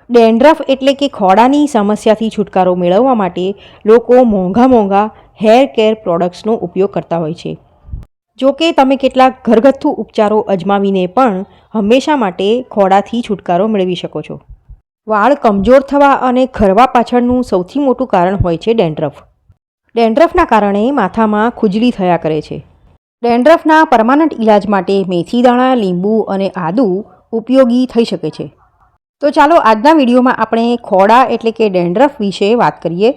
Dandruff એટલે કે ખોડાની સમસ્યાથી છુટકારો મેળવવા માટે લોકો મોંઘા હેર કેર પ્રોડક્ટ્સનો ઉપયોગ કરતા હોય છે. જો કે તમે કેટલાક ઘરગથ્થુ ઉપચારો અજમાવીને પણ હંમેશા માટે ખોડાથી છુટકારો મેળવી શકો છો. વાળ કમજોર થવા અને ખરવા પાછળનું સૌથી મોટું કારણ હોય છે ડેન્ડ્રફ. ડેન્ડ્રફના કારણે માથામાં ખુજલી થયા કરે છે. ડેન્ડ્રફના પરમાનન્ટ ઇલાજ માટે મેથી દાણા, લીંબુ અને આદુ ઉપયોગી થઈ શકે છે. તો ચાલો આજના વિડીયોમાં આપણે ખોડા એટલે કે ડેન્ડ્રફ વિશે વાત કરીએ.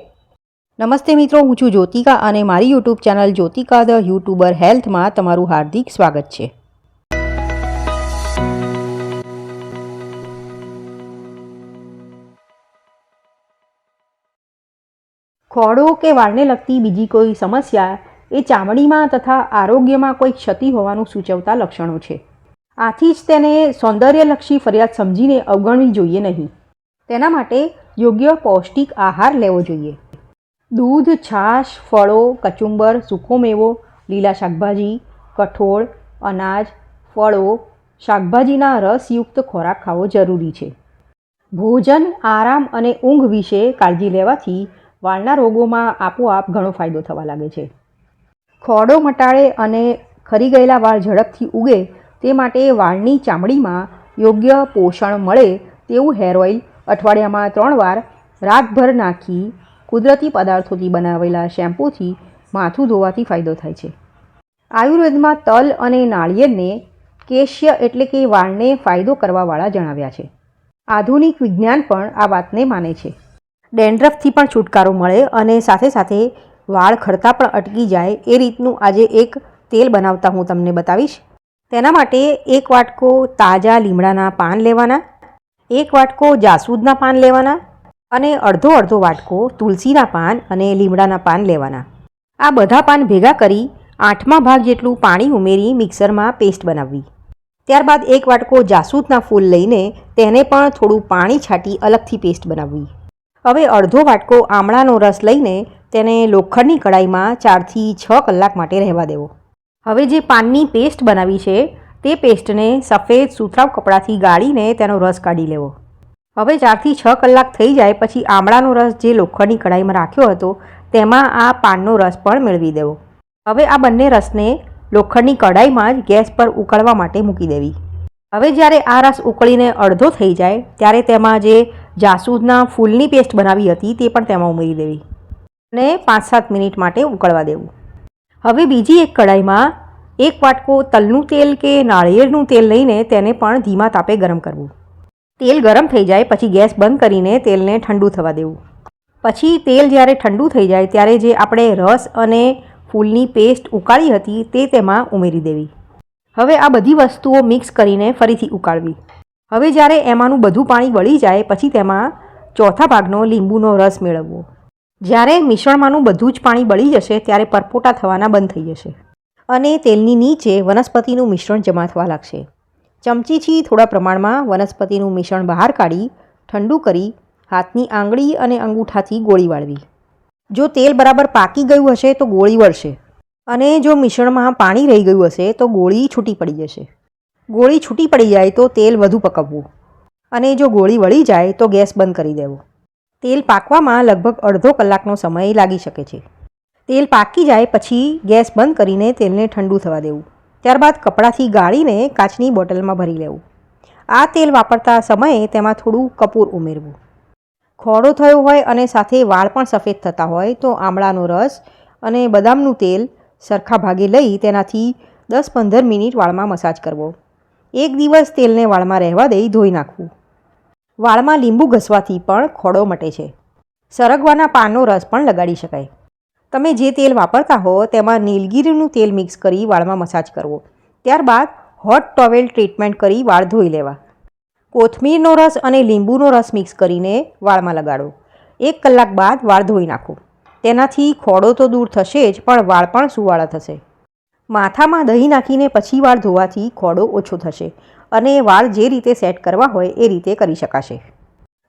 નમસ્તે મિત્રો, હું છું જ્યોતિકા અને મારી YouTube channel Jyotika the YouTuber હેલ્થમાં તમારું હાર્દિક સ્વાગત છે. ખોડો કે વાળને લગતી બીજી કોઈ સમસ્યા એ ચામડીમાં તથા આરોગ્યમાં કોઈ ક્ષતિ હોવાનું સૂચવતા લક્ષણો છે. આથી જ તેને સૌંદર્યલક્ષી ફરિયાદ સમજીને અવગણવી જોઈએ નહીં. તેના માટે યોગ્ય પૌષ્ટિક આહાર લેવો જોઈએ. દૂધ, છાશ, ફળો, કચુંબર, સૂકો મેવો, લીલા શાકભાજી, કઠોળ, અનાજ, ફળો, શાકભાજીના રસયુક્ત ખોરાક ખાવો જરૂરી છે. ભોજન, આરામ અને ઊંઘ વિશે કાળજી લેવાથી વાળના રોગોમાં આપોઆપ ઘણો ફાયદો થવા લાગે છે. ખોડો મટાડે અને ખરી ગયેલા વાળ ઝડપથી ઉગે તે માટે વાળની ચામડીમાં યોગ્ય પોષણ મળે તેવું હેર ઓઇલ અઠવાડિયામાં 3 વાર રાતભર નાખી કુદરતી પદાર્થોથી બનાવેલા શેમ્પૂથી માથું ધોવાથી ફાયદો થાય છે. આયુર્વેદમાં તલ અને નાળિયેરને કેશ્ય એટલે કે વાળને ફાયદો કરવાવાળા જણાવ્યા છે. આધુનિક વિજ્ઞાન પણ આ વાતને માને છે. ડેન્ડ્રફથી પણ છુટકારો મળે અને સાથે સાથે વાળ ખરતા પણ અટકી જાય એ રીતનું આજે એક તેલ બનાવતા હું તમને બતાવીશ. તેના માટે 1 વાટકો તાજા લીમડાના પાન લેવાના, 1 વાટકો જાસૂદના પાન લેવાના અને અડધો વાટકો તુલસીના પાન અને લીમડાના પાન લેવાના. આ બધા પાન ભેગા કરી 8મા ભાગ જેટલું પાણી ઉમેરી મિક્સરમાં પેસ્ટ બનાવવી. ત્યારબાદ 1 વાટકો જાસૂદના ફૂલ લઈને તેને પણ થોડું પાણી છાંટી અલગથી પેસ્ટ બનાવવી. હવે અડધો વાટકો આમળાનો રસ લઈને તેને લોખંડની કડાઈમાં 4 થી 6 કલાક માટે રહેવા દેવો. હવે જે પાનની પેસ્ટ બનાવી છે તે પેસ્ટને સફેદ સુતરાઉ કપડાથી ગાળીને તેનો રસ કાઢી લેવો. હવે 4 થી 6 કલાક થઈ જાય પછી આમળાનો રસ જે લોખંડની કડાઈમાં રાખ્યો હતો તેમાં આ પાનનો રસ પણ મેળવી દેવો. હવે આ બંને રસને લોખંડની કડાઈમાં જ ગેસ પર ઉકળવા માટે મૂકી દેવી. હવે જ્યારે આ રસ ઉકળીને અડધો થઈ જાય ત્યારે તેમાં જે જાસૂદના ફૂલની પેસ્ટ બનાવી હતી તે પણ તેમાં ઉમેરી દેવી અને 5-7 મિનિટ માટે ઉકળવા દેવું. હવે બીજી એક કડાઈમાં 1 વાટકો તલનું તેલ કે નાળિયેરનું તેલ લઈને તેને પણ ધીમા તાપે ગરમ કરવું. તેલ ગરમ થઈ જાય પછી ગેસ બંધ કરીને તેલને ઠંડુ થવા દેવું. પછી તેલ જ્યારે ઠંડુ થઈ જાય ત્યારે જે આપણે રસ અને ફૂલની પેસ્ટ ઉકાળી હતી તે તેમાં ઉમેરી દેવી. હવે આ બધી વસ્તુઓ મિક્સ કરીને ફરીથી ઉકાળવી. હવે જ્યારે એમાંનું બધું પાણી વળી જાય પછી તેમાં 1/4 ભાગનો લીંબુનો રસ મેળવવો. જ્યારે મિશ્રણમાંનું બધું જ પાણી બળી જશે ત્યારે પરપોટા થવાના બંધ થઈ જશે અને તેલની નીચે વનસ્પતિનું મિશ્રણ જમા થવા લાગશે. ચમચીથી થોડા પ્રમાણમાં વનસ્પતિનું મિશ્રણ બહાર કાઢી ઠંડુ કરી હાથની આંગળી અને અંગૂઠાથી ગોળી વાળવી. જો તેલ બરાબર પાકી ગયું હશે તો ગોળી વળશે અને જો મિશ્રણમાં પાણી રહી ગયું હશે તો ગોળી છૂટી પડી જશે. ગોળી છૂટી પડી જાય તો તેલ વધુ પકવવું અને જો ગોળી વળી જાય તો ગેસ બંધ કરી દેવો. તેલ પાકવામાં લગભગ અડધો કલાકનો સમય લાગી શકે છે. તેલ પાકી જાય પછી ગેસ બંધ કરીને તેલને ઠંડુ થવા દેવું. ત્યારબાદ કપડાથી ગાળીને કાચની બોટલમાં ભરી લેવું. આ તેલ વાપરતા સમયે તેમાં થોડું કપૂર ઉમેરવું. ખોડો થયો હોય અને સાથે વાળ પણ સફેદ થતા હોય તો આમળાનો રસ અને બદામનું તેલ સરખા ભાગે લઈ તેનાથી 10-15 મિનિટ વાળમાં મસાજ કરવો. 1 દિવસ તેલને વાળમાં રહેવા દઈ ધોઈ નાખવું. વાળમાં લીંબુ ઘસવાથી પણ ખોડો મટે છે. સરગવાના પાનનો રસ પણ લગાડી શકાય. તમે જે તેલ વાપરતા હો તેમાં નીલગીરીનું તેલ મિક્સ કરી વાળમાં મસાજ કરવો. ત્યારબાદ હોટ ટોવેલ ટ્રીટમેન્ટ કરી વાળ ધોઈ લેવા. કોથમીરનો રસ અને લીંબુનો રસ મિક્સ કરીને વાળમાં લગાડો. 1 કલાક બાદ વાળ ધોઈ નાખો. તેનાથી ખોડો તો દૂર થશે જ પણ વાળ પણ સુવાળા થશે. માથામાં દહીં નાખીને પછી વાળ ધોવાથી ખોડો ઓછો થશે અને વાળ જે રીતે સેટ કરવા હોય એ રીતે કરી શકાશે.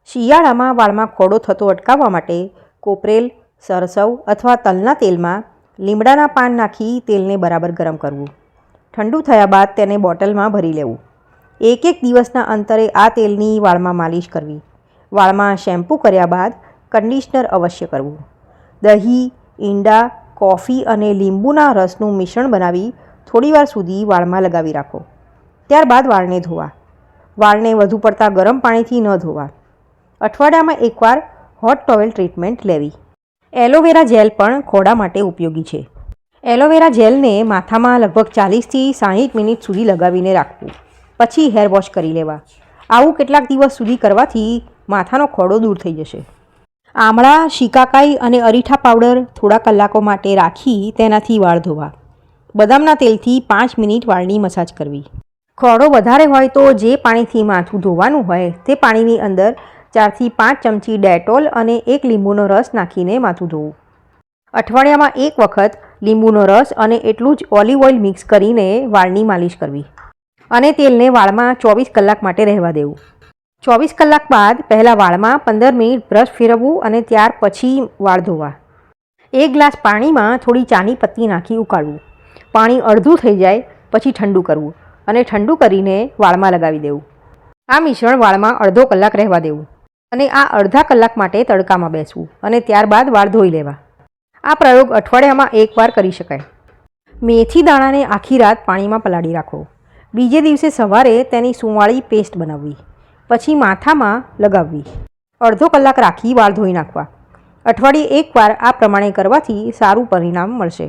શિયાળામાં વાળમાં ખોડો થતો અટકાવવા માટે કોપરેલ, સરસવ અથવા તલના તેલમાં લીમડાના પાન નાખી તેલને બરાબર ગરમ કરવું. ઠંડુ થયા બાદ તેને બોટલમાં ભરી લેવું. 1-1 દિવસના અંતરે આ તેલની વાળમાં માલિશ કરવી. વાળમાં શેમ્પૂ કર્યા બાદ કન્ડિશનર અવશ્ય કરવું. દહીં, ઈંડા, કોફી અને લીંબુના રસનું મિશ્રણ બનાવી થોડીવાર સુધી વાળમાં લગાવી રાખો. ત્યારબાદ વાળને ધોવા. વાળને વધુ પડતા ગરમ પાણીથી ન ધોવા. અઠવાડિયામાં એકવાર હોટ ટોવેલ ટ્રીટમેન્ટ લેવી. એલોવેરા જેલ પણ ખોડા માટે ઉપયોગી છે. એલોવેરા જેલને માથામાં લગભગ 40થી 60 મિનિટ સુધી લગાવીને રાખવું. પછી હેર વોશ કરી લેવા. આવું કેટલાક દિવસ સુધી કરવાથી માથાનો ખોડો દૂર થઈ જશે. આમળા, શિકાકાઈ અને અરીઠા પાવડર થોડા કલાકો માટે રાખી તેનાથી વાળ ધોવા. બદામના તેલથી 5 મિનિટ વાળની મસાજ કરવી. ખોડો વધારે હોય તો જે પાણીથી માથું ધોવાનું હોય તે પાણીની અંદર 4થી 5 ચમચી ડેટોલ અને 1 લીંબુનો રસ નાખીને માથું ધોવું. અઠવાડિયામાં એક વખત લીંબુનો રસ અને એટલું જ ઓલિવ ઓઇલ મિક્સ કરીને વાળની માલિશ કરવી અને તેલને વાળમાં 24 કલાક માટે રહેવા દેવું. 24 કલાક બાદ પહેલાં વાળમાં 15 મિનિટ બ્રશ ફેરવવું અને ત્યાર પછી વાળ ધોવા. 1 ગ્લાસ પાણીમાં થોડી ચાની પત્તી નાખી ઉકાળવું. પાણી અડધું થઈ જાય પછી ઠંડુ કરવું અને ઠંડુ કરીને વાળમાં લગાવી દેવું. આ મિશ્રણ વાળમાં અડધો કલાક રહેવા દેવું અને આ અડધા કલાક માટે તડકામાં બેસવું અને ત્યારબાદ વાળ ધોઈ લેવા. આ પ્રયોગ અઠવાડિયામાં એકવાર કરી શકાય. મેથી દાણાને આખી રાત પાણીમાં પલાળી રાખો. બીજે દિવસે સવારે તેની સુંવાળી પેસ્ટ બનાવવી. પછી માથામાં લગાવવી. અડધો કલાક રાખી વાળ ધોઈ નાખવા. અઠવાડિયે એકવાર આ પ્રમાણે કરવાથી સારું પરિણામ મળશે.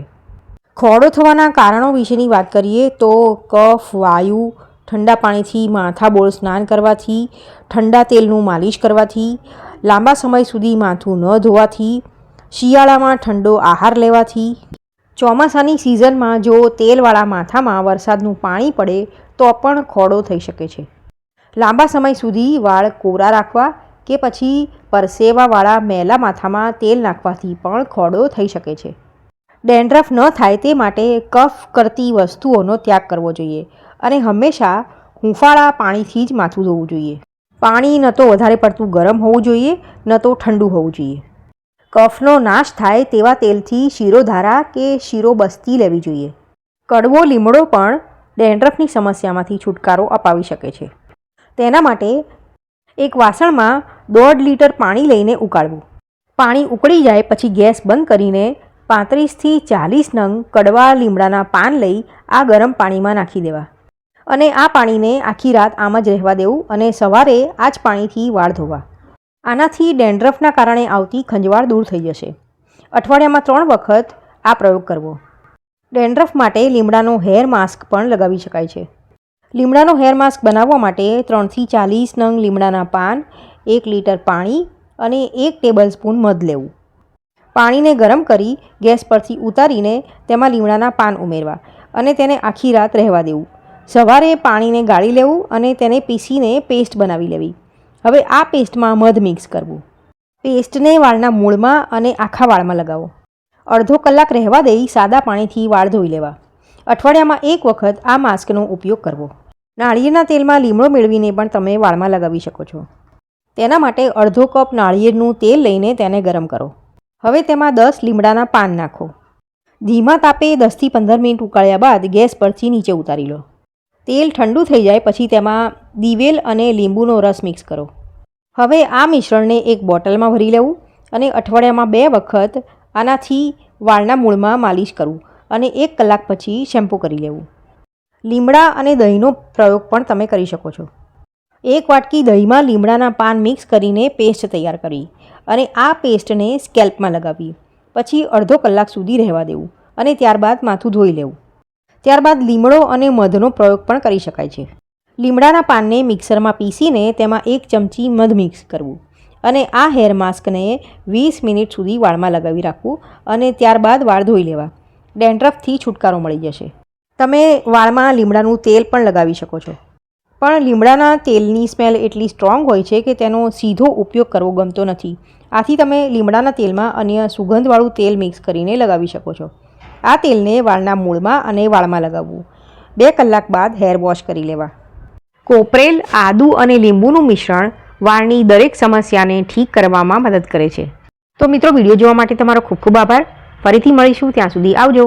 ખોડો થવાના કારણો વિશેની વાત કરીએ તો કફ, વાયુ, ઠંડા પાણીથી માથાબોળ સ્નાન કરવાથી, ઠંડા તેલનું માલિશ કરવાથી, લાંબા સમય સુધી માથું ન ધોવાથી, શિયાળામાં ઠંડો આહાર લેવાથી, ચોમાસાની સિઝનમાં જો તેલવાળા માથામાં વરસાદનું પાણી પડે તો પણ ખોડો થઈ શકે છે. લાંબા સમય સુધી વાળ કોરા રાખવા કે પછી પરસેવાવાળા મેલા માથામાં તેલ નાખવાથી પણ ખોડો થઈ શકે છે. ડેન્ડ્રફ ન થાય તે માટે કફ કરતી વસ્તુઓનો ત્યાગ કરવો જોઈએ અને હંમેશા હૂંફાળા પાણીથી જ માથું ધોવું જોઈએ. પાણી ન તો વધારે પડતું ગરમ હોવું જોઈએ ન તો ઠંડુ હોવું જોઈએ. કફનો નાશ થાય તેવા તેલથી શિરોધારા કે શિરોબસ્તી લેવી જોઈએ. કડવો લીમડો પણ ડેન્ડ્રફની સમસ્યામાંથી છુટકારો અપાવી શકે છે. તેના માટે એક વાસણમાં 1.5 લીટર પાણી લઈને ઉકાળવું. પાણી ઉકળી જાય પછી ગેસ બંધ કરીને 35થી 40 નંગ કડવા લીમડાના પાન લઈ આ ગરમ પાણીમાં નાખી દેવા અને આ પાણીને આખી રાત આમ જ રહેવા દેવું અને સવારે આ જ પાણીથી વાળ ધોવા. આનાથી ડેન્ડ્રફના કારણે આવતી ખંજવાળ દૂર થઈ જશે. અઠવાડિયામાં 3 વખત આ પ્રયોગ કરવો. ડેન્ડ્રફ માટે લીમડાનો હેર માસ્ક પણ લગાવી શકાય છે. લીમડાનો હેર માસ્ક બનાવવા માટે 3થી 40 નંગ લીમડાના પાન, 1 લીટર પાણી અને 1 ટેબલસ્પૂન મધ લેવું. પાણીને ગરમ કરી ગેસ પરથી ઉતારીને તેમાં લીમડાના પાન ઉમેરવા અને તેને આખી રાત રહેવા દેવું. સવારે પાણીને ગાળી લેવું અને તેને પીસીને પેસ્ટ બનાવી લેવી. હવે આ પેસ્ટમાં મધ મિક્સ કરવું. પેસ્ટને વાળના મૂળમાં અને આખા વાળમાં લગાવો. અડધો કલાક રહેવા દઈ સાદા પાણીથી વાળ ધોઈ લેવા. અઠવાડિયામાં એક વખત આ માસ્કનો ઉપયોગ કરવો. નાળિયેરના તેલમાં લીમડો મેળવીને પણ તમે વાળમાં લગાવી શકો છો. તેના માટે અડધો કપ નાળિયેરનું તેલ લઈને તેને ગરમ કરો. હવે તેમાં 10 લીમડાના પાન નાખો. ધીમા તાપે 10થી 15 મિનિટ ઉકાળ્યા બાદ ગેસ પરથી નીચે ઉતારી લો. તેલ ઠંડુ થઈ જાય પછી તેમાં દિવેલ અને લીંબુનો રસ મિક્સ કરો. હવે આ મિશ્રણને એક બોટલમાં ભરી લેવું અને અઠવાડિયામાં 2 વખત આનાથી વાળના મૂળમાં માલિશ કરવું અને 1 કલાક પછી શેમ્પૂ કરી લેવું. લીમડા અને દહીંનો પ્રયોગ પણ તમે કરી શકો છો. 1 વાટકી દહીંમાં લીમડાના પાન મિક્સ કરીને પેસ્ટ તૈયાર કરી અને આ પેસ્ટને સ્કેલ્પમાં લગાવી. પછી અડધો કલાક સુધી રહેવા દેવું અને ત્યારબાદ માથું ધોઈ લેવું. ત્યારબાદ લીમડો અને મધનો પ્રયોગ પણ કરી શકાય છે. લીમડાના પાનને મિક્સરમાં પીસીને તેમાં 1 ચમચી મધ મિક્સ કરવું અને આ હેર માસ્કને 20 મિનિટ સુધી વાળમાં લગાવી રાખવું અને ત્યારબાદ વાળ ધોઈ લેવા. ડેન્ડ્રફથી છુટકારો મળી જશે. તમે વાળમાં લીમડાનું તેલ પણ લગાવી શકો છો, પણ લીમડાના તેલની સ્મેલ એટલી સ્ટ્રોંગ હોય છે કે તેનો સીધો ઉપયોગ કરવો ગમતો નથી. આથી તમે લીમડાના તેલમાં અન્ય સુગંધવાળું તેલ મિક્સ કરીને લગાવી શકો છો. આ તેલને વાળના મૂળમાં અને વાળમાં લગાવવું. 2 કલાક બાદ હેર વોશ કરી લેવા. કોપરેલ, આદુ અને લીંબુનું મિશ્રણ વાળની દરેક સમસ્યાને ઠીક કરવામાં મદદ કરે છે. તો મિત્રો, વિડીયો જોવા માટે તમારો ખૂબ ખૂબ આભાર. ફરીથી મળીશું, ત્યાં સુધી આવજો.